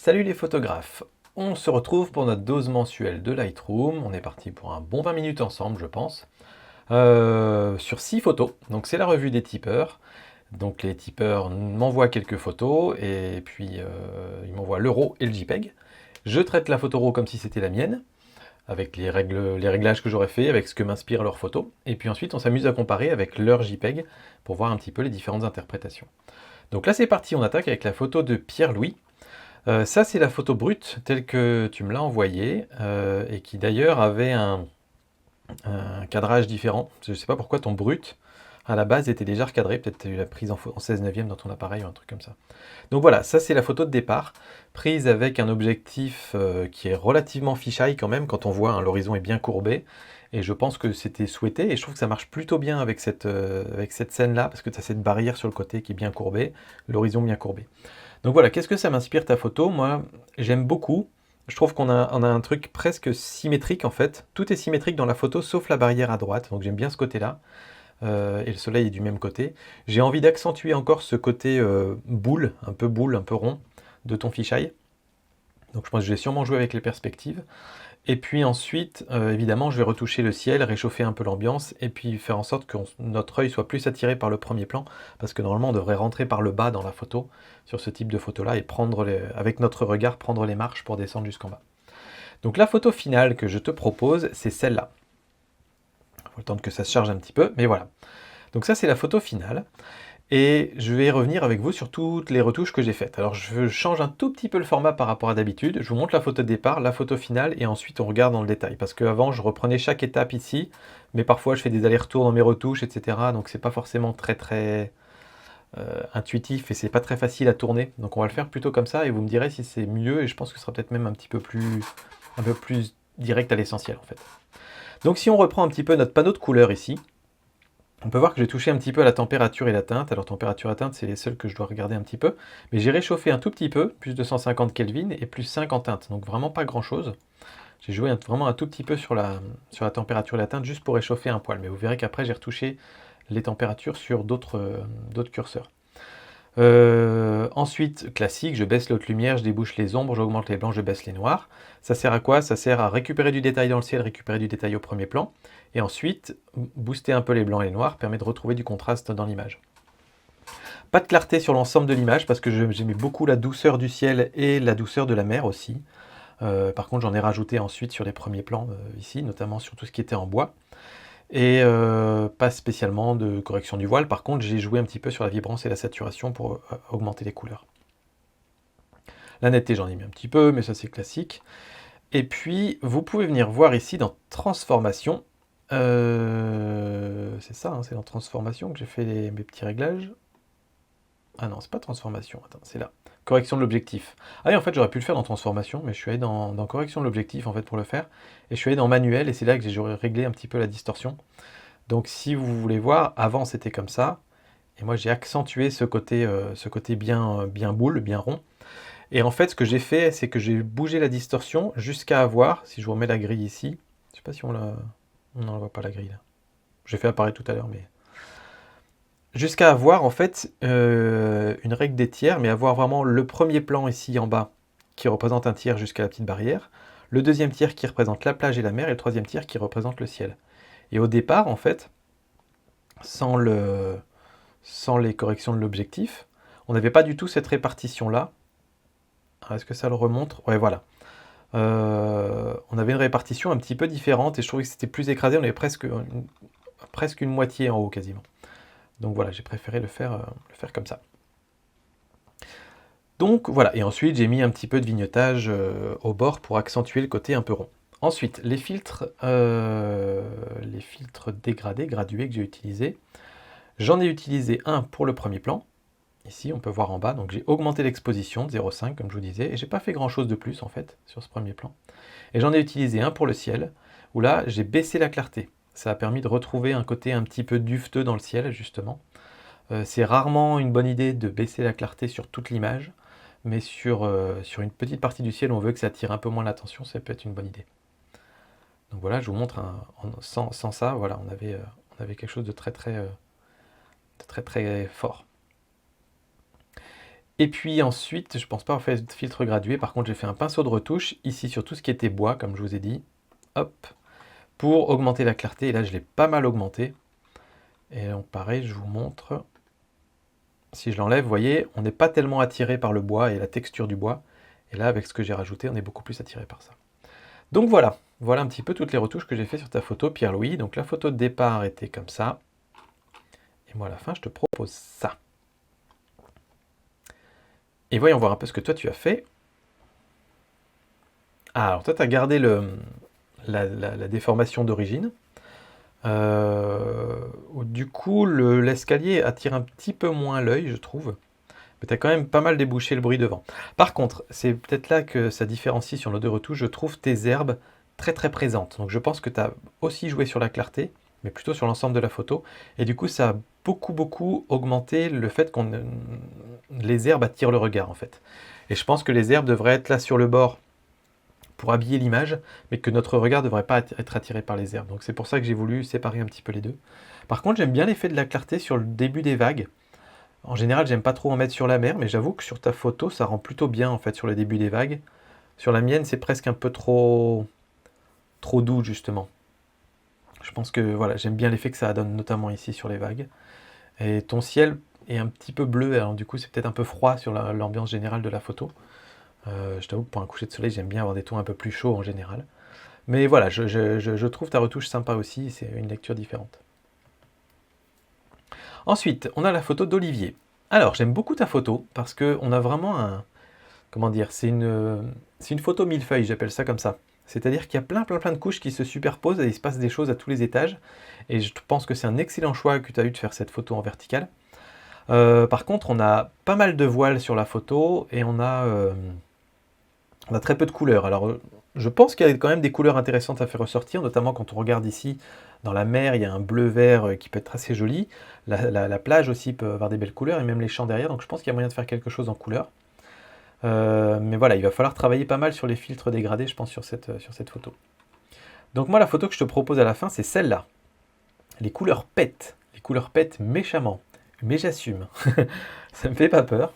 Salut les photographes, on se retrouve pour notre dose mensuelle de Lightroom. On est parti pour un bon 20 minutes ensemble, je pense, sur 6 photos. Donc c'est la revue des tipeurs. Donc les tipeurs m'envoient quelques photos et puis ils m'envoient le RAW et le JPEG. Je traite la photo RAW comme si c'était la mienne, avec les réglages que j'aurais fait, avec ce que m'inspirent leurs photos. Et puis ensuite on s'amuse à comparer avec leur JPEG pour voir un petit peu les différentes interprétations. Donc là c'est parti, on attaque avec la photo de Pierre-Louis. Ça, c'est la photo brute telle que tu me l'as envoyée, et qui d'ailleurs avait un cadrage différent. Je ne sais pas pourquoi ton brut, à la base, était déjà recadré. Peut-être tu as eu la prise en 16 neuvième dans ton appareil ou un truc comme ça. Donc voilà, ça c'est la photo de départ, prise avec un objectif qui est relativement fisheye quand même, quand on voit hein, l'horizon est bien courbé. Et je pense que c'était souhaité, et je trouve que ça marche plutôt bien avec cette scène-là, parce que tu as cette barrière sur le côté qui est bien courbée, l'horizon bien courbé. Donc voilà, qu'est-ce que ça m'inspire ta photo? Moi, j'aime beaucoup. Je trouve qu'on a un truc presque symétrique en fait. Tout est symétrique dans la photo sauf la barrière à droite. Donc j'aime bien ce côté-là. Et le soleil est du même côté. J'ai envie d'accentuer encore ce côté boule, un peu rond de ton fisheye. Donc je pense que je vais sûrement jouer avec les perspectives. Et puis ensuite, évidemment, je vais retoucher le ciel, réchauffer un peu l'ambiance, et puis faire en sorte que notre œil soit plus attiré par le premier plan, parce que normalement on devrait rentrer par le bas dans la photo, sur ce type de photo-là, et avec notre regard, prendre les marches pour descendre jusqu'en bas. Donc la photo finale que je te propose, c'est celle-là. Il faut le temps que ça se charge un petit peu, mais voilà. Donc ça c'est la photo finale. Et je vais revenir avec vous sur toutes les retouches que j'ai faites. Alors je change un tout petit peu le format par rapport à d'habitude. Je vous montre la photo de départ, la photo finale, et ensuite on regarde dans le détail. Parce qu'avant je reprenais chaque étape ici, mais parfois je fais des allers-retours dans mes retouches, etc. Donc c'est pas forcément très intuitif et c'est pas très facile à tourner. Donc on va le faire plutôt comme ça et vous me direz si c'est mieux, et je pense que ce sera peut-être même un peu plus direct à l'essentiel en fait. Donc si on reprend un petit peu notre panneau de couleurs ici, on peut voir que j'ai touché un petit peu à la température et la teinte. Alors température et teinte, c'est les seuls que je dois regarder un petit peu. Mais j'ai réchauffé un tout petit peu, plus de 150 Kelvin et plus 5 en teinte. Donc vraiment pas grand chose. J'ai joué vraiment un tout petit peu sur la température et la teinte juste pour réchauffer un poil. Mais vous verrez qu'après j'ai retouché les températures sur d'autres curseurs. Ensuite, classique, je baisse l'haute lumière, je débouche les ombres, j'augmente les blancs, je baisse les noirs. Ça sert à quoi? Ça sert à récupérer du détail dans le ciel, récupérer du détail au premier plan. Et ensuite, booster un peu les blancs et les noirs permet de retrouver du contraste dans l'image. Pas de clarté sur l'ensemble de l'image parce que j'aimais beaucoup la douceur du ciel et la douceur de la mer aussi. Par contre, j'en ai rajouté ensuite sur les premiers plans ici, notamment sur tout ce qui était en bois. Et pas spécialement de correction du voile. Par contre, j'ai joué un petit peu sur la vibrance et la saturation pour augmenter les couleurs. La netteté, j'en ai mis un petit peu, mais ça c'est classique. Et puis, vous pouvez venir voir ici dans Transformation. C'est ça, hein, c'est dans Transformation que j'ai fait mes petits réglages. Ah non, c'est pas Transformation, attends, c'est là. Correction de l'objectif. Ah oui, en fait, j'aurais pu le faire dans Transformation, mais je suis allé dans Correction de l'objectif, en fait, pour le faire. Et je suis allé dans Manuel, et c'est là que j'ai réglé un petit peu la distorsion. Donc, si vous voulez voir, avant, c'était comme ça. Et moi, j'ai accentué ce côté bien boule, bien rond. Et en fait, ce que j'ai fait, c'est que j'ai bougé la distorsion jusqu'à avoir, si je vous remets la grille ici, je sais pas si on la... On n'en voit pas la grille là. J'ai fait apparaître tout à l'heure, mais... Jusqu'à avoir en fait une règle des tiers, mais avoir vraiment le premier plan ici en bas qui représente un tiers jusqu'à la petite barrière, le deuxième tiers qui représente la plage et la mer, et le troisième tiers qui représente le ciel. Et au départ, en fait, sans les corrections de l'objectif, on n'avait pas du tout cette répartition-là. Est-ce que ça le remonte? Ouais, voilà. On avait une répartition un petit peu différente, et je trouvais que c'était plus écrasé, on avait presque une moitié en haut quasiment. Donc voilà, j'ai préféré le faire comme ça. Donc voilà, et ensuite j'ai mis un petit peu de vignettage au bord pour accentuer le côté un peu rond. Ensuite, les filtres dégradés, gradués que j'ai utilisés. J'en ai utilisé un pour le premier plan. Ici, on peut voir en bas, donc j'ai augmenté l'exposition de 0,5 comme je vous disais, et j'ai pas fait grand chose de plus en fait sur ce premier plan. Et j'en ai utilisé un pour le ciel, où là j'ai baissé la clarté. Ça a permis de retrouver un côté un petit peu duveteux dans le ciel justement. C'est rarement une bonne idée de baisser la clarté sur toute l'image, mais sur une petite partie du ciel, on veut que ça attire un peu moins l'attention, ça peut être une bonne idée. Donc voilà, je vous montre, sans ça, voilà, on avait quelque chose de très fort. Et puis ensuite, je pense pas avoir fait de filtre gradué, par contre j'ai fait un pinceau de retouche, ici sur tout ce qui était bois, comme je vous ai dit, hop, pour augmenter la clarté, et là je l'ai pas mal augmenté. Et donc pareil, je vous montre, si je l'enlève, vous voyez, on n'est pas tellement attiré par le bois et la texture du bois, et là avec ce que j'ai rajouté, on est beaucoup plus attiré par ça. Donc voilà, voilà un petit peu toutes les retouches que j'ai fait sur ta photo, Pierre-Louis. Donc la photo de départ était comme ça, et moi à la fin je te propose ça. Et voyons voir un peu ce que toi tu as fait. Ah, alors toi tu as gardé la déformation d'origine. Du coup, l'escalier attire un petit peu moins l'œil, je trouve. Mais tu as quand même pas mal débouché le bruit devant. Par contre, c'est peut-être là que ça différencie sur nos deux retouches. Je trouve tes herbes très très présentes. Donc je pense que tu as aussi joué sur la clarté, mais plutôt sur l'ensemble de la photo. Et du coup, ça a beaucoup augmenté le fait que les herbes attirent le regard en fait. Et je pense que les herbes devraient être là sur le bord pour habiller l'image, mais que notre regard ne devrait pas être attiré par les herbes. Donc c'est pour ça que j'ai voulu séparer un petit peu les deux. Par contre, j'aime bien l'effet de la clarté sur le début des vagues. En général, j'aime pas trop en mettre sur la mer, mais j'avoue que sur ta photo, ça rend plutôt bien en fait sur le début des vagues. Sur la mienne, c'est presque un peu trop doux justement. Je pense que voilà, j'aime bien l'effet que ça donne, notamment ici sur les vagues. Et ton ciel est un petit peu bleu, alors du coup c'est peut-être un peu froid sur l'ambiance générale de la photo. Je t'avoue que pour un coucher de soleil, j'aime bien avoir des tons un peu plus chauds en général. Mais voilà, je trouve ta retouche sympa aussi, c'est une lecture différente. Ensuite, on a la photo d'Olivier. Alors, j'aime beaucoup ta photo, parce qu'on a vraiment un... Comment dire, c'est une photo millefeuille, j'appelle ça comme ça. C'est-à-dire qu'il y a plein de couches qui se superposent et il se passe des choses à tous les étages. Et je pense que c'est un excellent choix que tu as eu de faire cette photo en verticale. Par contre, on a pas mal de voiles sur la photo et on a très peu de couleurs. Alors, je pense qu'il y a quand même des couleurs intéressantes à faire ressortir, notamment quand on regarde ici, dans la mer, il y a un bleu-vert qui peut être assez joli. La plage aussi peut avoir des belles couleurs, et même les champs derrière, donc je pense qu'il y a moyen de faire quelque chose en couleur. Mais voilà, il va falloir travailler pas mal sur les filtres dégradés, je pense, sur cette photo. Donc moi, la photo que je te propose à la fin, c'est celle-là. Les couleurs pètent. Les couleurs pètent méchamment. Mais j'assume. Ça me fait pas peur.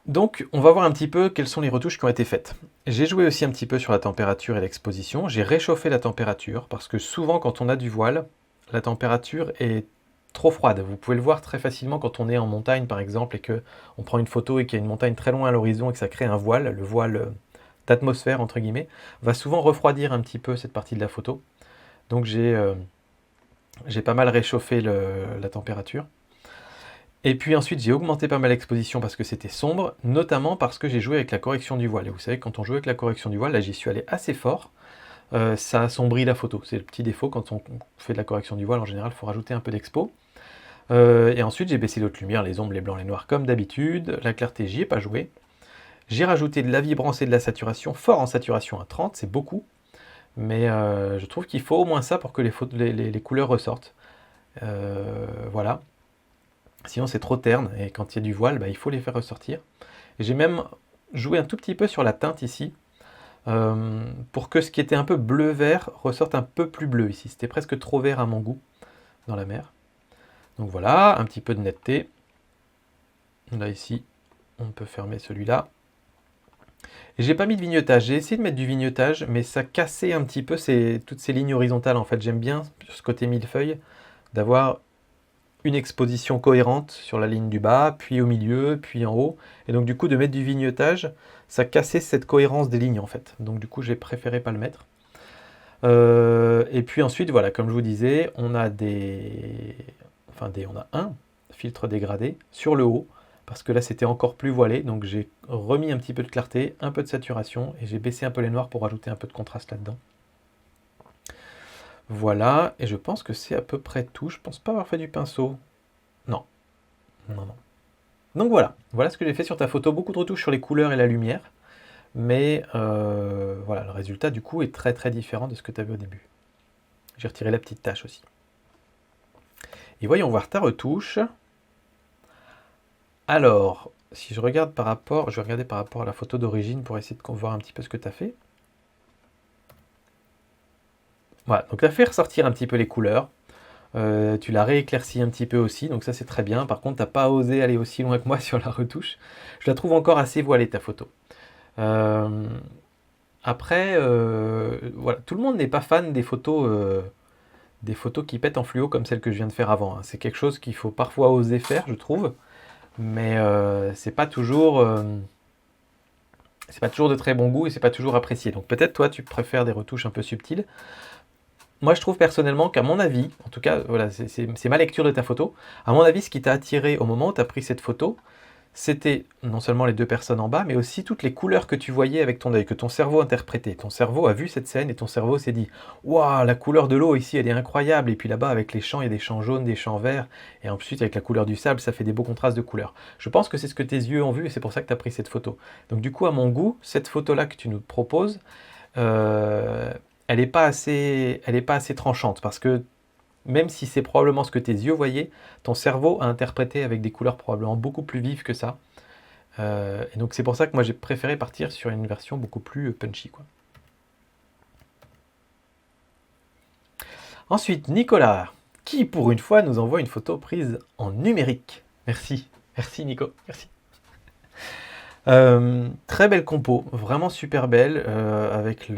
Donc, on va voir un petit peu quelles sont les retouches qui ont été faites. J'ai joué aussi un petit peu sur la température et l'exposition. J'ai réchauffé la température, parce que souvent, quand on a du voile, la température est trop froide. Vous pouvez le voir très facilement quand on est en montagne, par exemple, et qu'on prend une photo et qu'il y a une montagne très loin à l'horizon et que ça crée un voile, le voile d'atmosphère, entre guillemets, va souvent refroidir un petit peu cette partie de la photo. Donc j'ai pas mal réchauffé la température. Et puis ensuite, j'ai augmenté pas mal l'exposition parce que c'était sombre, notamment parce que j'ai joué avec la correction du voile. Et vous savez, quand on joue avec la correction du voile, là j'y suis allé assez fort, ça assombrit la photo. C'est le petit défaut quand on fait de la correction du voile, en général, il faut rajouter un peu d'expo. Et ensuite, j'ai baissé l'autre lumière, les ombres, les blancs, les noirs, comme d'habitude. La clarté, j'y ai pas joué. J'ai rajouté de la vibrance et de la saturation, fort en saturation à 30, c'est beaucoup. Mais je trouve qu'il faut au moins ça pour que les couleurs ressortent. Voilà. Sinon c'est trop terne, et quand il y a du voile, il faut les faire ressortir. Et j'ai même joué un tout petit peu sur la teinte ici, pour que ce qui était un peu bleu-vert ressorte un peu plus bleu ici. C'était presque trop vert à mon goût dans la mer. Donc voilà, un petit peu de netteté. Là ici, on peut fermer celui-là. Et j'ai pas mis de vignettage. J'ai essayé de mettre du vignettage, mais ça cassait un petit peu toutes ces lignes horizontales. En fait, j'aime bien, sur ce côté millefeuille, d'avoir une exposition cohérente sur la ligne du bas, puis au milieu, puis en haut. Et donc du coup, de mettre du vignettage, ça cassait cette cohérence des lignes en fait. Donc du coup, j'ai préféré pas le mettre. Et puis ensuite, voilà, comme je vous disais, on a on a un filtre dégradé sur le haut, parce que là c'était encore plus voilé, donc j'ai remis un petit peu de clarté, un peu de saturation, et j'ai baissé un peu les noirs pour rajouter un peu de contraste là-dedans. Voilà, et je pense que c'est à peu près tout. Je pense pas avoir fait du pinceau. Non. Non. Donc voilà, voilà ce que j'ai fait sur ta photo. Beaucoup de retouches sur les couleurs et la lumière. Mais voilà, le résultat du coup est très différent de ce que tu avais au début. J'ai retiré la petite tache aussi. Et voyons voir ta retouche. Alors, si je regarde je vais regarder par rapport à la photo d'origine pour essayer de voir un petit peu ce que tu as fait. Voilà, donc tu as fait ressortir un petit peu les couleurs. Tu l'as rééclairci un petit peu aussi, donc ça c'est très bien. Par contre, tu n'as pas osé aller aussi loin que moi sur la retouche. Je la trouve encore assez voilée ta photo. Après, voilà, tout le monde n'est pas fan des photos qui pètent en fluo comme celle que je viens de faire avant, hein. C'est quelque chose qu'il faut parfois oser faire, je trouve, mais c'est pas toujours de très bon goût et c'est pas toujours apprécié. Donc peut-être toi tu préfères des retouches un peu subtiles. Moi je trouve personnellement qu'à mon avis, en tout cas voilà, c'est ma lecture de ta photo, à mon avis ce qui t'a attiré au moment où tu as pris cette photo, c'était non seulement les deux personnes en bas, mais aussi toutes les couleurs que tu voyais avec ton œil, que ton cerveau interprétait. Ton cerveau a vu cette scène et ton cerveau s'est dit waouh, la couleur de l'eau ici, elle est incroyable. Et puis là-bas, avec les champs, il y a des champs jaunes, des champs verts. Et ensuite, avec la couleur du sable, ça fait des beaux contrastes de couleurs. Je pense que c'est ce que tes yeux ont vu et c'est pour ça que tu as pris cette photo. Donc, du coup, à mon goût, cette photo-là que tu nous proposes, euh, elle est pas assez tranchante parce que même si c'est probablement ce que tes yeux voyaient, ton cerveau a interprété avec des couleurs probablement beaucoup plus vives que ça. Et donc c'est pour ça que moi j'ai préféré partir sur une version beaucoup plus punchy, quoi. Ensuite, Nicolas, qui pour une fois nous envoie une photo prise en numérique. Merci, merci Nico, merci. Très belle compo, vraiment super belle, avec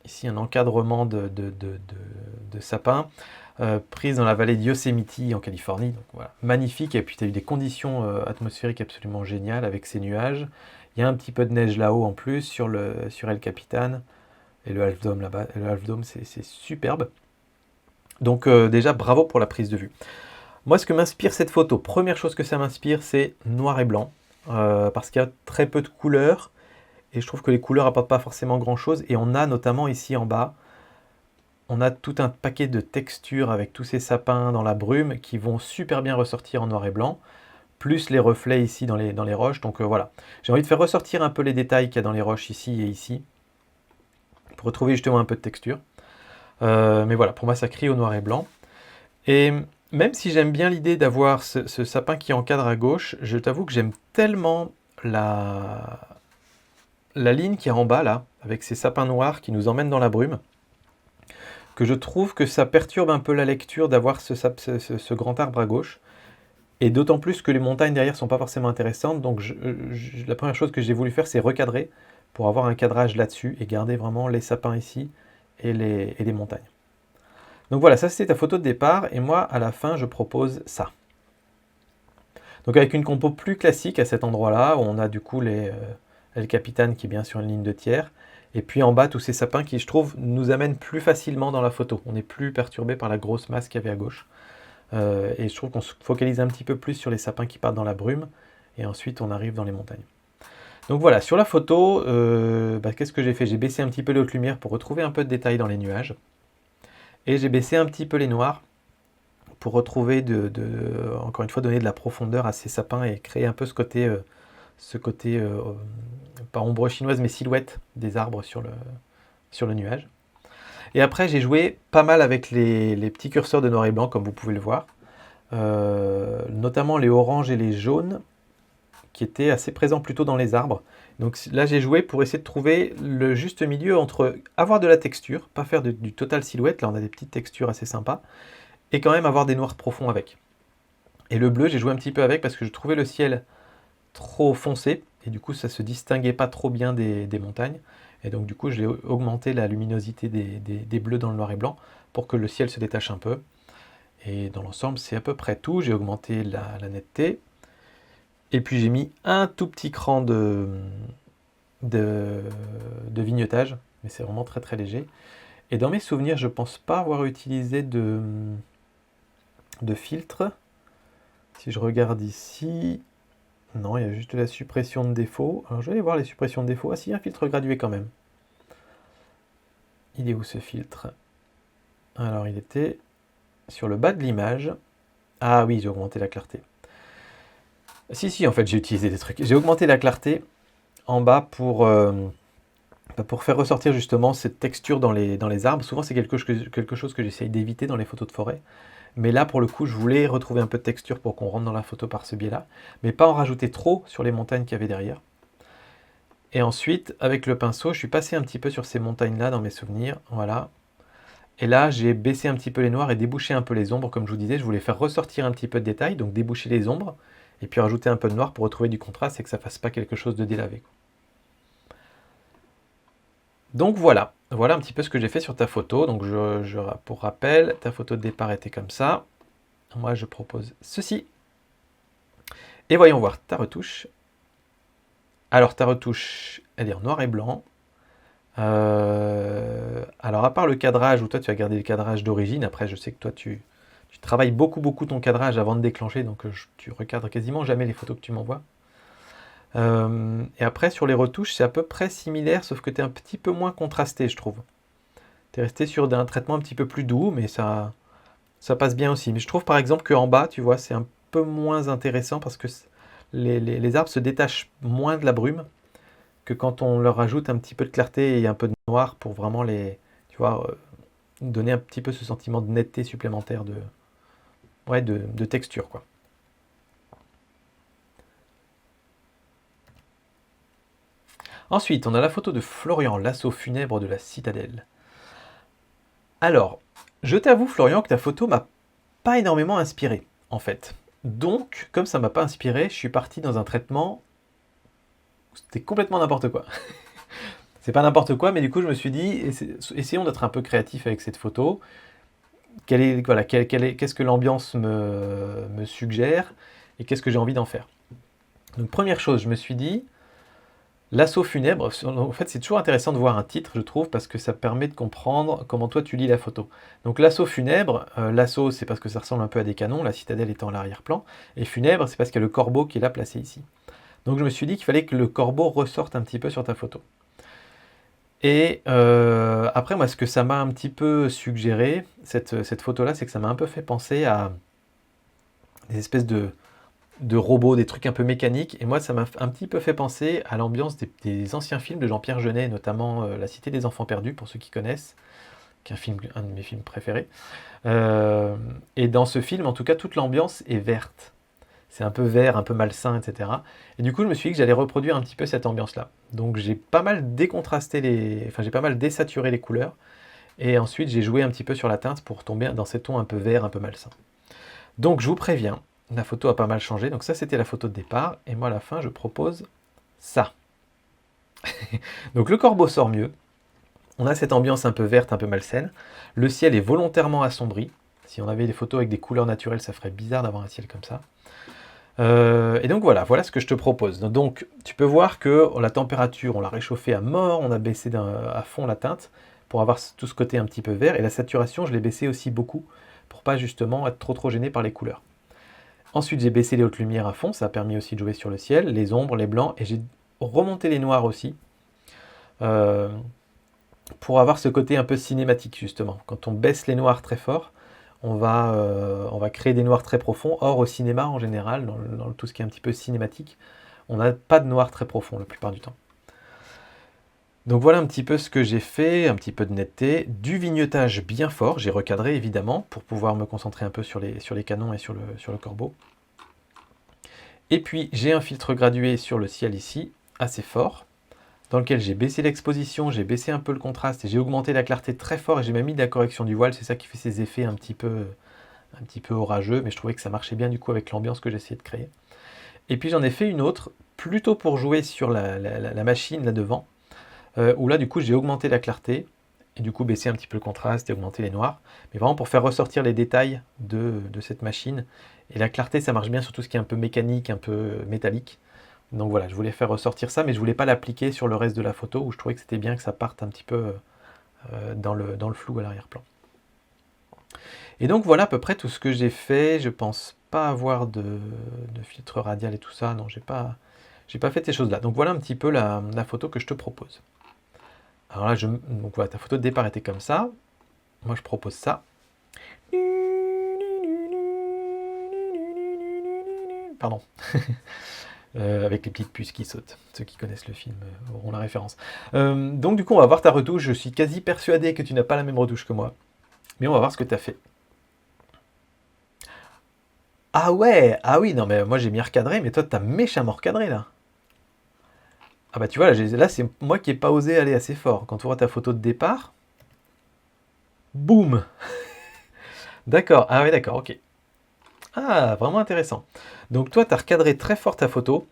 ici un encadrement de sapin, prise dans la vallée de Yosemite en Californie. Donc, voilà, magnifique. Et puis tu as eu des conditions atmosphériques absolument géniales avec ces nuages. Il y a un petit peu de neige là-haut en plus sur El Capitan et le Half Dome là-bas. Le Half Dome c'est superbe. Donc déjà bravo pour la prise de vue. Moi ce que m'inspire cette photo, première chose que ça m'inspire, c'est noir et blanc. Parce qu'il y a très peu de couleurs et je trouve que les couleurs apportent pas forcément grand chose. Et on a notamment ici en bas, on a tout un paquet de textures avec tous ces sapins dans la brume qui vont super bien ressortir en noir et blanc, plus les reflets ici dans les roches. Donc voilà, j'ai envie de faire ressortir un peu les détails qu'il y a dans les roches ici et ici, pour retrouver justement un peu de texture. Mais voilà, pour moi ça crie au noir et blanc. Et même si j'aime bien l'idée d'avoir ce sapin qui encadre à gauche, je t'avoue que j'aime tellement la ligne qui est en bas là, avec ces sapins noirs qui nous emmènent dans la brume, que je trouve que ça perturbe un peu la lecture d'avoir ce grand arbre à gauche. Et d'autant plus que les montagnes derrière sont pas forcément intéressantes. Donc la première chose que j'ai voulu faire, c'est recadrer pour avoir un cadrage là-dessus et garder vraiment les sapins ici et les montagnes. Donc voilà, ça c'était ta photo de départ. Et moi, à la fin, je propose ça. Donc avec une compo plus classique à cet endroit-là, où on a du coup El Capitan qui est bien sur une ligne de tiers. Et puis en bas, tous ces sapins qui, je trouve, nous amènent plus facilement dans la photo. On n'est plus perturbé par la grosse masse qu'il y avait à gauche. Et je trouve qu'on se focalise un petit peu plus sur les sapins qui partent dans la brume. Et ensuite, on arrive dans les montagnes. Donc voilà, sur la photo, qu'est-ce que j'ai fait? J'ai baissé un petit peu les hautes lumières pour retrouver un peu de détails dans les nuages. Et j'ai baissé un petit peu les noirs pour retrouver, encore une fois, donner de la profondeur à ces sapins et créer un peu ce côté pas ombre chinoise, mais silhouette des arbres sur le nuage. Et après, j'ai joué pas mal avec les petits curseurs de noir et blanc, comme vous pouvez le voir. Notamment les oranges et les jaunes, qui étaient assez présents plutôt dans les arbres. Donc là, j'ai joué pour essayer de trouver le juste milieu entre avoir de la texture, pas faire du total silhouette, là on a des petites textures assez sympas, et quand même avoir des noirs profonds avec. Et le bleu, j'ai joué un petit peu avec parce que je trouvais le ciel trop foncé, et du coup ça se distinguait pas trop bien des montagnes. Et donc du coup, j'ai augmenté la luminosité des bleus dans le noir et blanc pour que le ciel se détache un peu. Et dans l'ensemble, c'est à peu près tout. J'ai augmenté la netteté. Et puis j'ai mis un tout petit cran de vignettage, mais c'est vraiment très très léger. Et dans mes souvenirs, je pense pas avoir utilisé de filtre. Si je regarde ici, non, il y a juste la suppression de défaut. Alors je vais aller voir les suppressions de défaut. Ah si, un filtre gradué quand même. Il est où ce filtre? Alors il était sur le bas de l'image. Ah oui, j'ai augmenté la clarté. Si, en fait j'ai utilisé des trucs. J'ai augmenté la clarté en bas pour faire ressortir justement cette texture dans les arbres. Souvent c'est quelque chose que j'essaye d'éviter dans les photos de forêt. Mais là pour le coup je voulais retrouver un peu de texture pour qu'on rentre dans la photo par ce biais-là. Mais pas en rajouter trop sur les montagnes qu'il y avait derrière. Et ensuite avec le pinceau je suis passé un petit peu sur ces montagnes-là dans mes souvenirs. Voilà. Et là, j'ai baissé un petit peu les noirs et débouché un peu les ombres. Comme je vous disais, je voulais faire ressortir un petit peu de détails, donc déboucher les ombres, et puis rajouter un peu de noir pour retrouver du contraste et que ça fasse pas quelque chose de délavé. Donc voilà, voilà un petit peu ce que j'ai fait sur ta photo. Donc pour rappel, ta photo de départ était comme ça. Moi, je propose ceci. Et voyons voir ta retouche. Alors ta retouche, elle est en noir et blanc. Alors à part le cadrage, où toi tu as gardé le cadrage d'origine, après je sais que toi tu travailles beaucoup ton cadrage avant de déclencher, donc tu recadres quasiment jamais les photos que tu m'envoies. Et après sur les retouches, c'est à peu près similaire, sauf que tu es un petit peu moins contrasté, je trouve. Tu es resté sur un traitement un petit peu plus doux, mais ça passe bien aussi. Mais je trouve par exemple qu'en bas, tu vois, c'est un peu moins intéressant parce que les arbres se détachent moins de la brume que quand on leur rajoute un petit peu de clarté et un peu de noir pour vraiment tu vois, donner un petit peu ce sentiment de netteté supplémentaire de texture, quoi. Ensuite, on a la photo de Florian, l'assaut funèbre de la citadelle. Alors, je t'avoue, Florian, que ta photo m'a pas énormément inspiré, en fait. Donc, comme ça m'a pas inspiré, je suis parti dans un traitement. C'était complètement n'importe quoi. C'est pas n'importe quoi, mais du coup, je me suis dit, essayons d'être un peu créatif avec cette photo. Qu'est-ce que l'ambiance me suggère et qu'est-ce que j'ai envie d'en faire. Donc, première chose, je me suis dit, l'assaut funèbre. En fait, c'est toujours intéressant de voir un titre, je trouve, parce que ça permet de comprendre comment toi tu lis la photo. Donc, l'assaut funèbre, l'assaut, c'est parce que ça ressemble un peu à des canons, la citadelle étant à l'arrière-plan, et funèbre, c'est parce qu'il y a le corbeau qui est là placé ici. Donc, je me suis dit qu'il fallait que le corbeau ressorte un petit peu sur ta photo. Et après, moi, ce que ça m'a un petit peu suggéré, cette photo-là, c'est que ça m'a un peu fait penser à des espèces de robots, des trucs un peu mécaniques. Et moi, ça m'a un petit peu fait penser à l'ambiance des anciens films de Jean-Pierre Jeunet, notamment La Cité des Enfants Perdus, pour ceux qui connaissent, qui est un de mes films préférés. Et dans ce film, en tout cas, toute l'ambiance est verte. C'est un peu vert, un peu malsain, etc. Et du coup, je me suis dit que j'allais reproduire un petit peu cette ambiance-là. Donc j'ai pas mal décontrasté j'ai pas mal désaturé les couleurs. Et ensuite, j'ai joué un petit peu sur la teinte pour tomber dans ces tons un peu vert, un peu malsain. Donc je vous préviens, la photo a pas mal changé. Donc ça, c'était la photo de départ. Et moi, à la fin, je propose ça. Donc le corbeau sort mieux. On a cette ambiance un peu verte, un peu malsaine. Le ciel est volontairement assombri. Si on avait des photos avec des couleurs naturelles, ça ferait bizarre d'avoir un ciel comme ça. Et donc voilà ce que je te propose. Donc tu peux voir que la température, on l'a réchauffée à mort, on a baissé à fond la teinte pour avoir tout ce côté un petit peu vert. Et la saturation, je l'ai baissé aussi beaucoup pour pas justement être trop gêné par les couleurs. Ensuite, j'ai baissé les hautes lumières à fond, ça a permis aussi de jouer sur le ciel, les ombres, les blancs, et j'ai remonté les noirs aussi pour avoir ce côté un peu cinématique justement. Quand on baisse les noirs très fort, on va créer des noirs très profonds. Or, au cinéma, en général, dans tout ce qui est un petit peu cinématique, on n'a pas de noir très profond la plupart du temps. Donc voilà un petit peu ce que j'ai fait, un petit peu de netteté, du vignettage bien fort, j'ai recadré évidemment, pour pouvoir me concentrer un peu sur les canons et sur le corbeau. Et puis j'ai un filtre gradué sur le ciel ici, assez fort, dans lequel j'ai baissé l'exposition, j'ai baissé un peu le contraste et j'ai augmenté la clarté très fort et j'ai même mis de la correction du voile, c'est ça qui fait ces effets un petit peu orageux, mais je trouvais que ça marchait bien du coup avec l'ambiance que j'essayais de créer. Et puis j'en ai fait une autre, plutôt pour jouer sur la machine là devant, où là du coup j'ai augmenté la clarté, et du coup baissé un petit peu le contraste et augmenté les noirs, mais vraiment pour faire ressortir les détails de cette machine. Et la clarté ça marche bien sur tout ce qui est un peu mécanique, un peu métallique. Donc voilà, je voulais faire ressortir ça, mais je voulais pas l'appliquer sur le reste de la photo, où je trouvais que c'était bien que ça parte un petit peu dans le flou à l'arrière-plan. Et donc voilà à peu près tout ce que j'ai fait. Je pense pas avoir de filtre radial et tout ça. Non, j'ai pas fait ces choses-là. Donc voilà un petit peu la photo que je te propose. Alors là, donc voilà, ta photo de départ était comme ça. Moi, je propose ça. Pardon. Avec les petites puces qui sautent. Ceux qui connaissent le film auront la référence. Donc du coup, on va voir ta retouche. Je suis quasi persuadé que tu n'as pas la même retouche que moi. Mais on va voir ce que tu as fait. Ah ouais, ah oui, non mais moi j'ai bien recadré, mais toi t'as méchamment recadré là. Ah bah tu vois, là c'est moi qui n'ai pas osé aller assez fort. Quand tu vois ta photo de départ, Boum. D'accord, ah ouais, d'accord, ok. Ah, vraiment intéressant. Donc toi, tu as recadré très fort ta photo.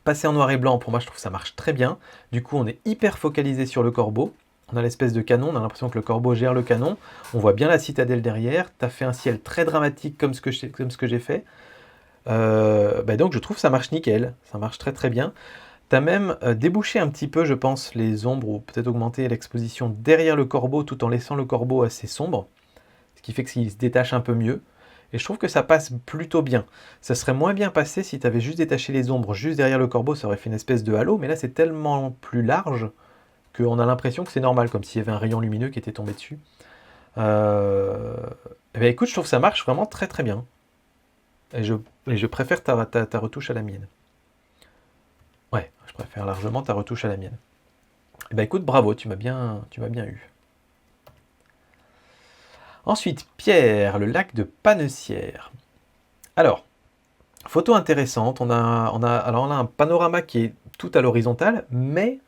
Passer en noir et blanc, pour moi, je trouve que ça marche très bien. Du coup, on est hyper focalisé sur le corbeau. On a l'espèce de canon, on a l'impression que le corbeau gère le canon. On voit bien la citadelle derrière. Tu as fait un ciel très dramatique comme ce que j'ai fait. Donc je trouve que ça marche nickel. Ça marche très très bien. Tu as même débouché un petit peu, je pense, les ombres, ou peut-être augmenté l'exposition derrière le corbeau tout en laissant le corbeau assez sombre. Ce qui fait qu'il se détache un peu mieux. Et je trouve que ça passe plutôt bien. Ça serait moins bien passé si tu avais juste détaché les ombres juste derrière le corbeau, ça aurait fait une espèce de halo, mais là c'est tellement plus large qu'on a l'impression que c'est normal, comme s'il y avait un rayon lumineux qui était tombé dessus. Écoute, je trouve que ça marche vraiment très très bien. Et je préfère ta retouche à la mienne. Ouais, je préfère largement ta retouche à la mienne. Écoute, bravo, tu m'as bien eu. Ensuite, Pierre, le lac de Panessière. Alors, photo intéressante, on a un panorama qui est tout à l'horizontale, mais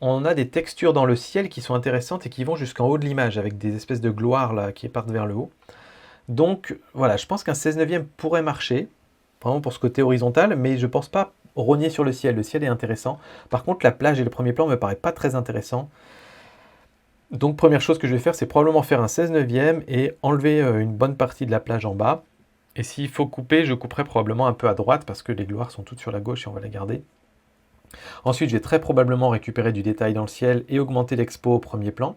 on a des textures dans le ciel qui sont intéressantes et qui vont jusqu'en haut de l'image, avec des espèces de gloires là, qui partent vers le haut. Donc voilà, je pense qu'un 16/9 pourrait marcher, vraiment pour ce côté horizontal, mais je ne pense pas rogner sur le ciel est intéressant. Par contre, la plage et le premier plan ne me paraît pas très intéressant. Donc première chose que je vais faire, c'est probablement faire un 16/9 et enlever une bonne partie de la plage en bas. Et s'il faut couper, je couperai probablement un peu à droite parce que les gloires sont toutes sur la gauche et on va les garder. Ensuite, je vais très probablement récupérer du détail dans le ciel et augmenter l'expo au premier plan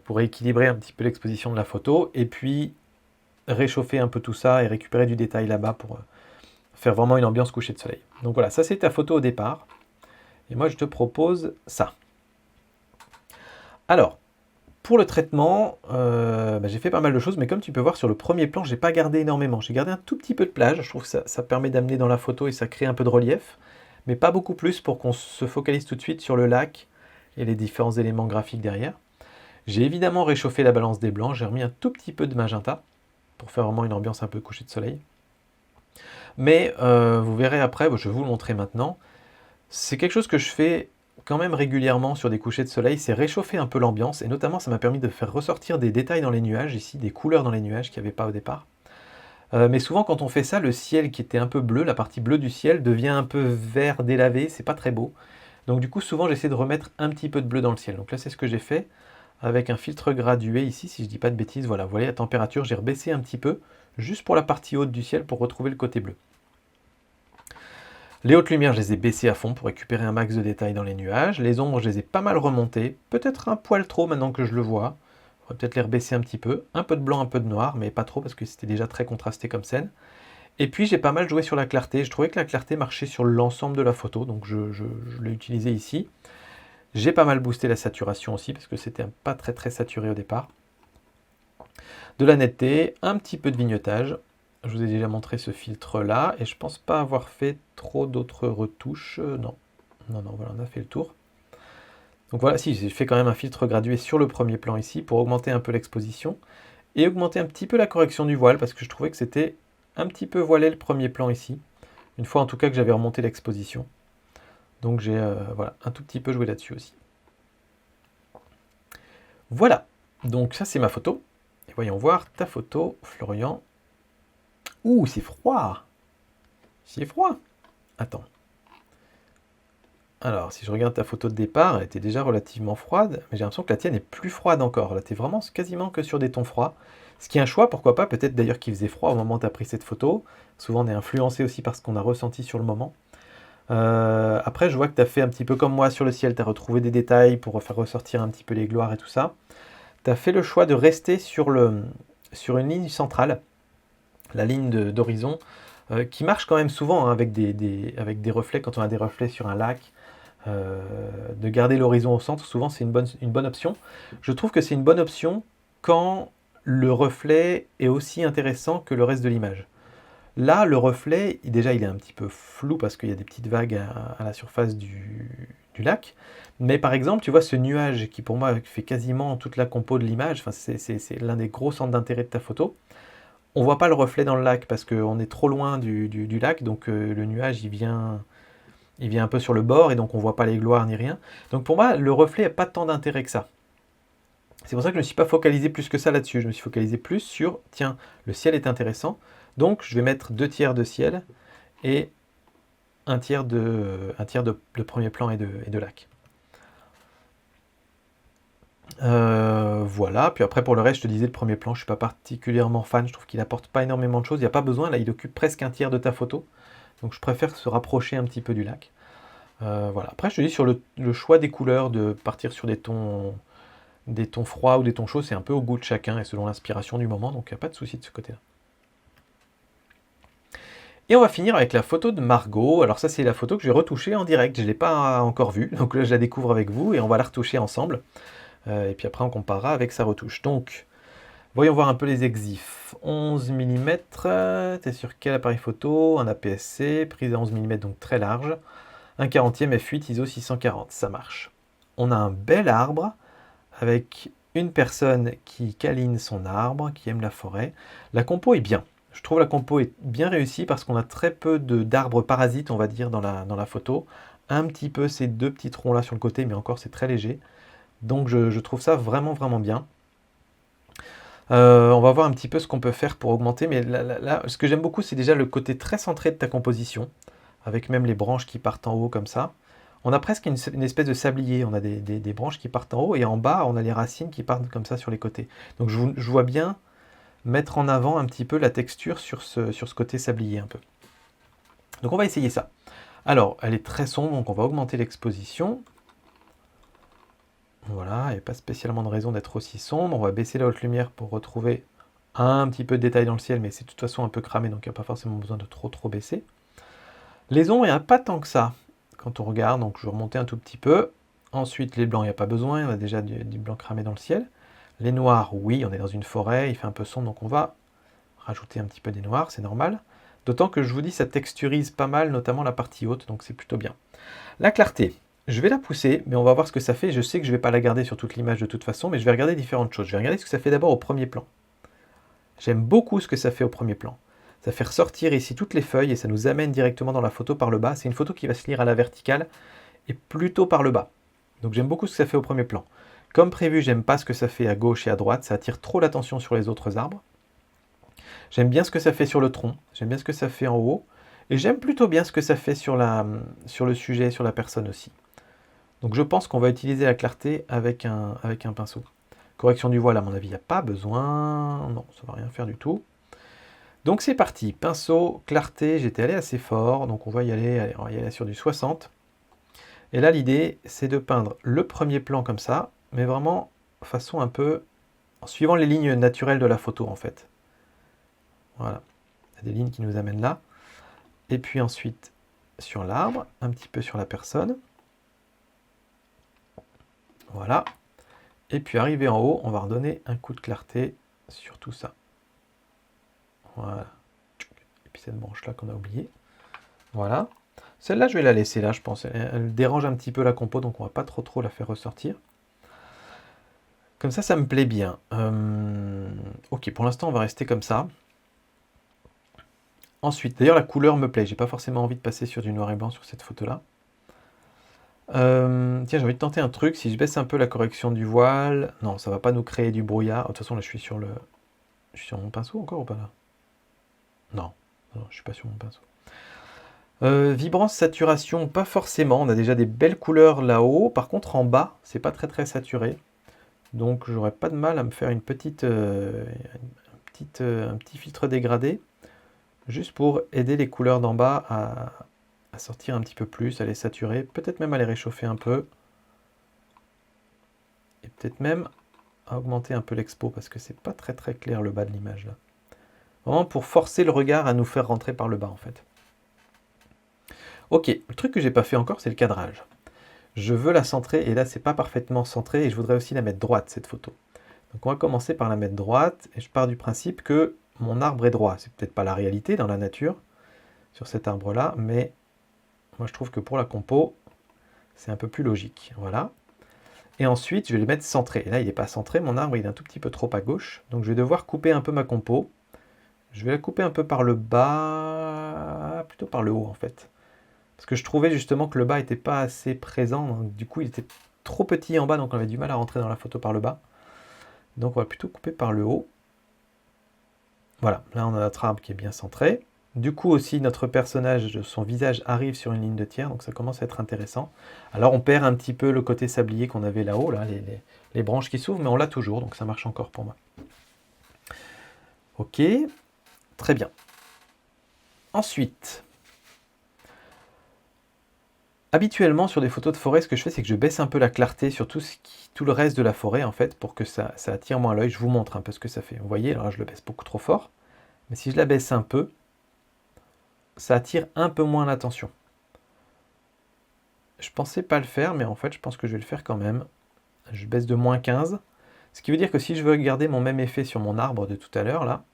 pour équilibrer un petit peu l'exposition de la photo. Et puis réchauffer un peu tout ça et récupérer du détail là-bas pour faire vraiment une ambiance coucher de soleil. Donc voilà, ça c'est ta photo au départ. Et moi je te propose ça. Alors, pour le traitement, j'ai fait pas mal de choses, mais comme tu peux voir sur le premier plan, j'ai pas gardé énormément. J'ai gardé un tout petit peu de plage, je trouve que ça permet d'amener dans la photo et ça crée un peu de relief, mais pas beaucoup plus pour qu'on se focalise tout de suite sur le lac et les différents éléments graphiques derrière. J'ai évidemment réchauffé la balance des blancs, j'ai remis un tout petit peu de magenta pour faire vraiment une ambiance un peu coucher de soleil. Mais vous verrez après, je vais vous le montrer maintenant, c'est quelque chose que je fais quand même régulièrement sur des couchers de soleil, c'est réchauffer un peu l'ambiance, et notamment ça m'a permis de faire ressortir des détails dans les nuages, ici, des couleurs dans les nuages qu'il n'y avait pas au départ. Mais souvent quand on fait ça, le ciel qui était un peu bleu, la partie bleue du ciel, devient un peu vert délavé, c'est pas très beau. Donc du coup souvent j'essaie de remettre un petit peu de bleu dans le ciel. Donc là c'est ce que j'ai fait, avec un filtre gradué ici, si je dis pas de bêtises, voilà, vous voyez la température, j'ai rebaissé un petit peu, juste pour la partie haute du ciel, pour retrouver le côté bleu. Les hautes lumières, je les ai baissées à fond pour récupérer un max de détails dans les nuages. Les ombres, je les ai pas mal remontées. Peut-être un poil trop maintenant que je le vois. On va peut-être les rebaisser un petit peu. Un peu de blanc, un peu de noir, mais pas trop parce que c'était déjà très contrasté comme scène. Et puis j'ai pas mal joué sur la clarté. Je trouvais que la clarté marchait sur l'ensemble de la photo, donc je l'ai utilisé ici. J'ai pas mal boosté la saturation aussi parce que c'était pas très très saturé au départ. De la netteté, un petit peu de vignetage. Je vous ai déjà montré ce filtre là et je pense pas avoir fait trop d'autres retouches. Non, voilà, on a fait le tour. Donc voilà, si j'ai fait quand même un filtre gradué sur le premier plan ici pour augmenter un peu l'exposition et augmenter un petit peu la correction du voile parce que je trouvais que c'était un petit peu voilé le premier plan ici. Une fois en tout cas que j'avais remonté l'exposition. Donc j'ai voilà, un tout petit peu joué là-dessus aussi. Voilà, donc ça c'est ma photo. Et voyons voir ta photo, Florian. Ouh, c'est froid. C'est froid. Attends. Alors, si je regarde ta photo de départ, elle était déjà relativement froide, mais j'ai l'impression que la tienne est plus froide encore. Là, tu es vraiment quasiment que sur des tons froids. Ce qui est un choix, pourquoi pas. Peut-être d'ailleurs qu'il faisait froid au moment où tu as pris cette photo. Souvent, on est influencé aussi par ce qu'on a ressenti sur le moment. Après, je vois que tu as fait un petit peu comme moi sur le ciel. Tu as retrouvé des détails pour faire ressortir un petit peu les gloires et tout ça. Tu as fait le choix de rester sur une ligne centrale, la ligne d'horizon, qui marche quand même souvent hein, avec des reflets, quand on a des reflets sur un lac, de garder l'horizon au centre, souvent c'est une bonne option. Je trouve que c'est une bonne option quand le reflet est aussi intéressant que le reste de l'image. Là, le reflet, déjà il est un petit peu flou parce qu'il y a des petites vagues à la surface du lac, mais par exemple, tu vois ce nuage qui pour moi fait quasiment toute la compo de l'image, enfin, c'est l'un des gros centres d'intérêt de ta photo. On voit pas le reflet dans le lac parce qu'on est trop loin du lac, donc le nuage il vient un peu sur le bord et donc on voit pas les gloires ni rien. Donc pour moi, le reflet n'a pas tant d'intérêt que ça. C'est pour ça que je ne me suis pas focalisé plus que ça là-dessus. Je me suis focalisé plus sur, tiens, le ciel est intéressant, donc je vais mettre 2 tiers de ciel et un tiers de premier plan et de lac. Voilà, puis après pour le reste, je te disais, le premier plan, je ne suis pas particulièrement fan, je trouve qu'il apporte pas énormément de choses, il n'y a pas besoin, là il occupe presque un tiers de ta photo, donc je préfère se rapprocher un petit peu du lac. Voilà. Après je te dis sur le choix des couleurs, de partir sur des tons froids ou des tons chauds, c'est un peu au goût de chacun et selon l'inspiration du moment, donc il n'y a pas de souci de ce côté-là. Et on va finir avec la photo de Margot. Alors ça c'est la photo que je vais retoucher en direct, je ne l'ai pas encore vue, donc là je la découvre avec vous et on va la retoucher ensemble. Et puis après on comparera avec sa retouche. Donc, voyons voir un peu les exifs. 11 mm, t'es sur quel appareil photo? Un APS-C, prise à 11 mm, donc très large. Un 40e f8 ISO 640, ça marche. On a un bel arbre avec une personne qui câline son arbre, qui aime la forêt. La compo est bien. Je trouve la compo est bien réussie parce qu'on a très peu d'arbres parasites, on va dire, dans la photo. Un petit peu ces 2 petits troncs là sur le côté, mais encore c'est très léger. Donc je trouve ça vraiment vraiment bien. On va voir un petit peu ce qu'on peut faire pour augmenter, mais là, ce que j'aime beaucoup, c'est déjà le côté très centré de ta composition, avec même les branches qui partent en haut comme ça. On a presque une espèce de sablier, on a des branches qui partent en haut, et en bas, on a les racines qui partent comme ça sur les côtés. Donc je vois bien mettre en avant un petit peu la texture sur ce côté sablier un peu. Donc on va essayer ça. Alors, elle est très sombre, donc on va augmenter l'exposition. Voilà, il n'y a pas spécialement de raison d'être aussi sombre. On va baisser la haute lumière pour retrouver un petit peu de détail dans le ciel, mais c'est de toute façon un peu cramé, donc il n'y a pas forcément besoin de trop baisser. Les ombres, il n'y en a pas tant que ça quand on regarde, donc je vais remonter un tout petit peu. Ensuite, les blancs, il n'y a pas besoin, on a déjà du blanc cramé dans le ciel. Les noirs, oui, on est dans une forêt, il fait un peu sombre, donc on va rajouter un petit peu des noirs, c'est normal. D'autant que je vous dis, ça texturise pas mal, notamment la partie haute, donc c'est plutôt bien. La clarté, je vais la pousser, mais on va voir ce que ça fait. Je sais que je ne vais pas la garder sur toute l'image de toute façon, mais je vais regarder différentes choses. Je vais regarder ce que ça fait d'abord au premier plan. J'aime beaucoup ce que ça fait au premier plan. Ça fait ressortir ici toutes les feuilles et ça nous amène directement dans la photo par le bas. C'est une photo qui va se lire à la verticale et plutôt par le bas. Donc j'aime beaucoup ce que ça fait au premier plan. Comme prévu, j'aime pas ce que ça fait à gauche et à droite. Ça attire trop l'attention sur les autres arbres. J'aime bien ce que ça fait sur le tronc. J'aime bien ce que ça fait en haut. Et j'aime plutôt bien ce que ça fait sur le sujet, sur la personne aussi. Donc je pense qu'on va utiliser la clarté avec un pinceau. Correction du voile, à mon avis, il n'y a pas besoin. Non, ça ne va rien faire du tout. Donc c'est parti. Pinceau, clarté, j'étais allé assez fort. Donc on va y aller, allez, on va y aller sur du 60. Et là, l'idée, c'est de peindre le premier plan comme ça, mais vraiment façon un peu en suivant les lignes naturelles de la photo, en fait. Voilà. Il y a des lignes qui nous amènent là. Et puis ensuite, sur l'arbre, un petit peu sur la personne. Voilà. Et puis arrivé en haut, on va redonner un coup de clarté sur tout ça. Voilà. Et puis cette branche-là qu'on a oubliée. Voilà. Celle-là, je vais la laisser là, je pense. Elle dérange un petit peu la compo, donc on va pas trop la faire ressortir. Comme ça me plaît bien. Ok, pour l'instant, on va rester comme ça. Ensuite, d'ailleurs, la couleur me plaît. J'ai pas forcément envie de passer sur du noir et blanc sur cette photo-là. Tiens, j'ai envie de tenter un truc. Si je baisse un peu la correction du voile, non, ça va pas nous créer du brouillard. De toute façon, là, je suis sur mon pinceau encore ou pas là? Non, je suis pas sur mon pinceau. Vibrance, saturation, pas forcément. On a déjà des belles couleurs là-haut. Par contre, en bas, c'est pas très saturé. Donc, j'aurais pas de mal à me faire un petit filtre dégradé, juste pour aider les couleurs d'en bas à sortir un petit peu plus, à les saturer, peut-être même à les réchauffer un peu. Et peut-être même à augmenter un peu l'expo, parce que c'est pas très clair le bas de l'image là. Vraiment pour forcer le regard à nous faire rentrer par le bas en fait. Ok, le truc que j'ai pas fait encore, c'est le cadrage. Je veux la centrer, et là c'est pas parfaitement centré, et je voudrais aussi la mettre droite cette photo. Donc on va commencer par la mettre droite, et je pars du principe que mon arbre est droit. C'est peut-être pas la réalité dans la nature, sur cet arbre-là, mais moi je trouve que pour la compo, c'est un peu plus logique. Voilà. Et ensuite, je vais le mettre centré. Et là, il n'est pas centré, mon arbre il est un tout petit peu trop à gauche, donc je vais devoir couper un peu ma compo. Je vais la couper un peu par le bas, plutôt par le haut en fait. Parce que je trouvais justement que le bas n'était pas assez présent, donc du coup il était trop petit en bas, donc on avait du mal à rentrer dans la photo par le bas. Donc on va plutôt couper par le haut. Voilà, là on a notre arbre qui est bien centré. Du coup aussi notre personnage, son visage arrive sur une ligne de tiers, donc ça commence à être intéressant. Alors on perd un petit peu le côté sablier qu'on avait là-haut, là, les branches qui s'ouvrent, mais on l'a toujours, donc ça marche encore pour moi. Ok, très bien. Ensuite, habituellement sur des photos de forêt, ce que je fais, c'est que je baisse un peu la clarté sur tout le reste de la forêt, en fait, pour que ça attire moins l'œil. Je vous montre un peu ce que ça fait. Vous voyez, alors je le baisse beaucoup trop fort, mais si je la baisse un peu, ça attire un peu moins l'attention. Je pensais pas le faire, mais en fait, je pense que je vais le faire quand même. Je baisse de moins 15, ce qui veut dire que si je veux garder mon même effet sur mon arbre de tout à l'heure, là,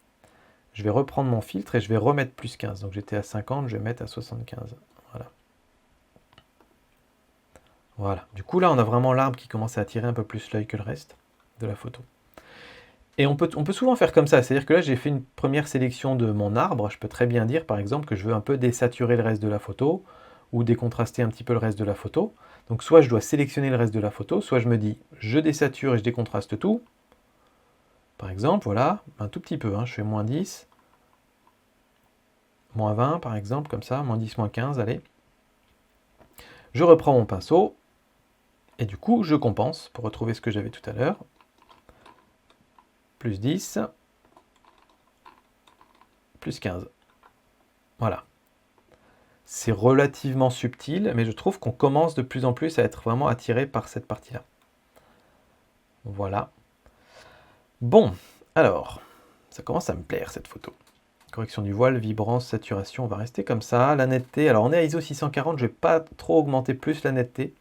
je vais reprendre mon filtre et je vais remettre plus 15. Donc j'étais à 50, je vais mettre à 75. Voilà. Voilà. Du coup, là, on a vraiment l'arbre qui commence à attirer un peu plus l'œil que le reste de la photo. Et on peut souvent faire comme ça, c'est-à-dire que là, j'ai fait une première sélection de mon arbre. Je peux très bien dire, par exemple, que je veux un peu désaturer le reste de la photo ou décontraster un petit peu le reste de la photo. Donc, soit je dois sélectionner le reste de la photo, soit je me dis, je désature et je décontraste tout. Par exemple, voilà, un tout petit peu, hein, je fais moins 10, moins 20 par exemple, comme ça, moins 10, moins 15, allez. Je reprends mon pinceau, et du coup, je compense pour retrouver ce que j'avais tout à l'heure. Plus 10, plus 15. Voilà. C'est relativement subtil, mais je trouve qu'on commence de plus en plus à être vraiment attiré par cette partie-là. Voilà. Bon, alors, ça commence à me plaire cette photo. Correction du voile, vibrance, saturation, on va rester comme ça. La netteté, alors on est à ISO 640, je ne vais pas trop augmenter plus la netteté.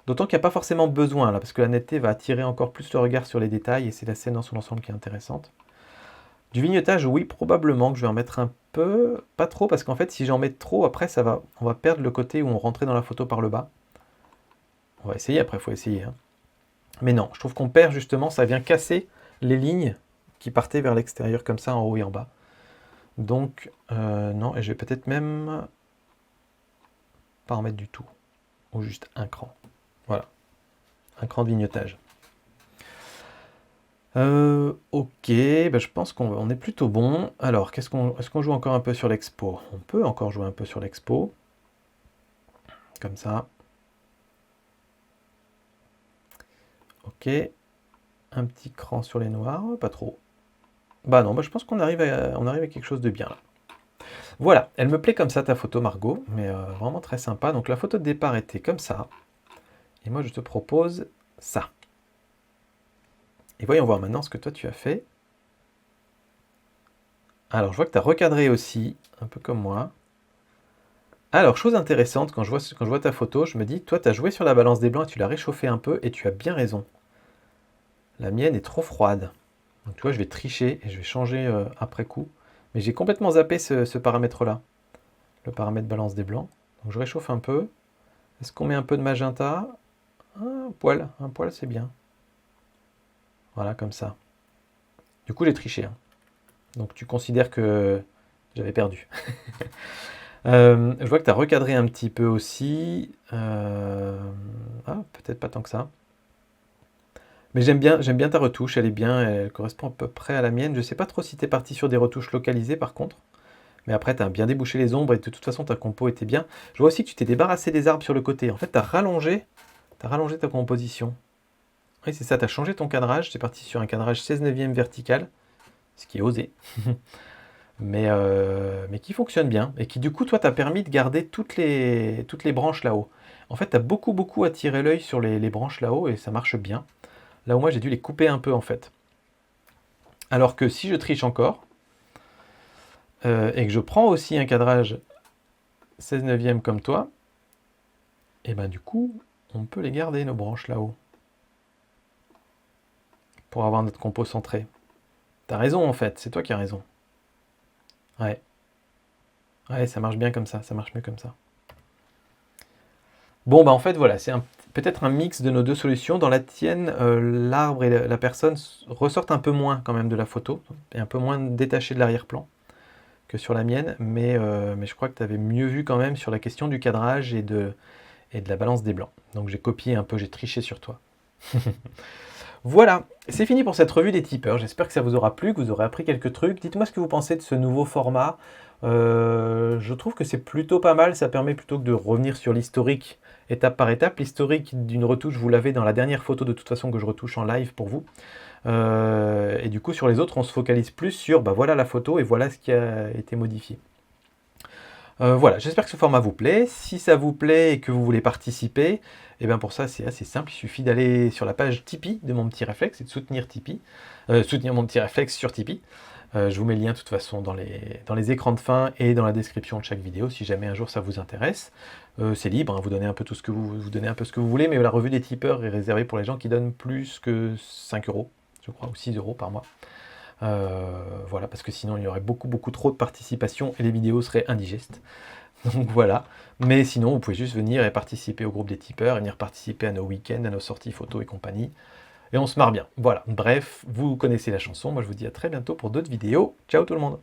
D'autant qu'il n'y a pas forcément besoin là, parce que la netteté va attirer encore plus le regard sur les détails, et c'est la scène dans son ensemble qui est intéressante. Du vignetage, oui, probablement que je vais en mettre un peu, pas trop, parce qu'en fait, si j'en mets trop, après, on va perdre le côté où on rentrait dans la photo par le bas. On va essayer, après, il faut essayer. Hein. Mais non, je trouve qu'on perd justement, ça vient casser les lignes qui partaient vers l'extérieur, comme ça, en haut et en bas. Donc, non, et je vais peut-être même pas en mettre du tout, ou juste un cran. Voilà, un cran de vignetage. Ok, ben je pense qu'on est plutôt bon. Alors, est-ce qu'on joue encore un peu sur l'expo? On peut encore jouer un peu sur l'expo. Comme ça. Ok. Un petit cran sur les noirs, pas trop. Bah non, bah je pense qu'on arrive à quelque chose de bien là. Voilà, elle me plaît comme ça ta photo Margot, mais vraiment très sympa. Donc la photo de départ était comme ça. Et moi je te propose ça. Et voyons voir maintenant ce que toi tu as fait. Alors je vois que tu as recadré aussi, un peu comme moi. Alors chose intéressante, quand je vois ta photo, je me dis, toi tu as joué sur la balance des blancs et tu l'as réchauffé un peu et tu as bien raison. La mienne est trop froide. Donc tu vois, je vais tricher et je vais changer après coup. Mais j'ai complètement zappé ce paramètre-là. Le paramètre balance des blancs. Donc je réchauffe un peu. Est-ce qu'on met un peu de magenta? Un poil c'est bien. Voilà, comme ça. Du coup j'ai triché. Hein. Donc tu considères que j'avais perdu. Je vois que tu as recadré un petit peu aussi. Peut-être pas tant que ça. Mais j'aime bien ta retouche, elle est bien, elle correspond à peu près à la mienne. Je sais pas trop si tu es parti sur des retouches localisées par contre. Mais après, tu as bien débouché les ombres et de toute façon, ta compo était bien. Je vois aussi que tu t'es débarrassé des arbres sur le côté. En fait, tu as rallongé ta composition. Oui, c'est ça, tu as changé ton cadrage. Tu es parti sur un cadrage 16/9 vertical, ce qui est osé. mais qui fonctionne bien. Et qui, du coup, toi, t'a permis de garder toutes les branches là-haut. En fait, tu as beaucoup attiré l'œil sur les branches là-haut et ça marche bien. Là où moi, j'ai dû les couper un peu, en fait. Alors que si je triche encore, et que je prends aussi un cadrage 16/9 comme toi, et ben du coup, on peut les garder, nos branches là-haut. Pour avoir notre compo centré. T'as raison en fait, c'est toi qui as raison. Ouais. Ouais, ça marche bien comme ça marche mieux comme ça. Bon, bah en fait, voilà, c'est peut-être un mix de nos deux solutions. Dans la tienne, l'arbre et la personne ressortent un peu moins quand même de la photo, et un peu moins détachés de l'arrière-plan que sur la mienne, mais je crois que tu avais mieux vu quand même sur la question du cadrage et de la balance des blancs. Donc j'ai copié un peu, j'ai triché sur toi. Voilà, c'est fini pour cette revue des tipeurs. J'espère que ça vous aura plu, que vous aurez appris quelques trucs. Dites-moi ce que vous pensez de ce nouveau format. Je trouve que c'est plutôt pas mal. Ça permet plutôt que de revenir sur l'historique étape par étape. L'historique d'une retouche, vous l'avez dans la dernière photo de toute façon que je retouche en live pour vous. Et du coup, sur les autres, on se focalise plus sur, bah voilà la photo et voilà ce qui a été modifié. Voilà, j'espère que ce format vous plaît. Si ça vous plaît et que vous voulez participer, et bien pour ça c'est assez simple, il suffit d'aller sur la page Tipeee de Mon Petit Réflexe et de soutenir Tipeee, soutenir Mon Petit Réflexe sur Tipeee. Je vous mets le lien de toute façon dans les écrans de fin et dans la description de chaque vidéo si jamais un jour ça vous intéresse. C'est libre, hein, vous donnez un peu tout ce que vous donnez un peu ce que vous voulez, mais la revue des tipeurs est réservée pour les gens qui donnent plus que 5 €, je crois, ou 6 € par mois. Voilà, parce que sinon il y aurait beaucoup trop de participation et les vidéos seraient indigestes. Donc voilà, mais sinon vous pouvez juste venir et participer au groupe des tipeurs, et venir participer à nos week-ends, à nos sorties photos et compagnie. Et on se marre bien. Voilà, bref, vous connaissez la chanson, moi je vous dis à très bientôt pour d'autres vidéos. Ciao tout le monde!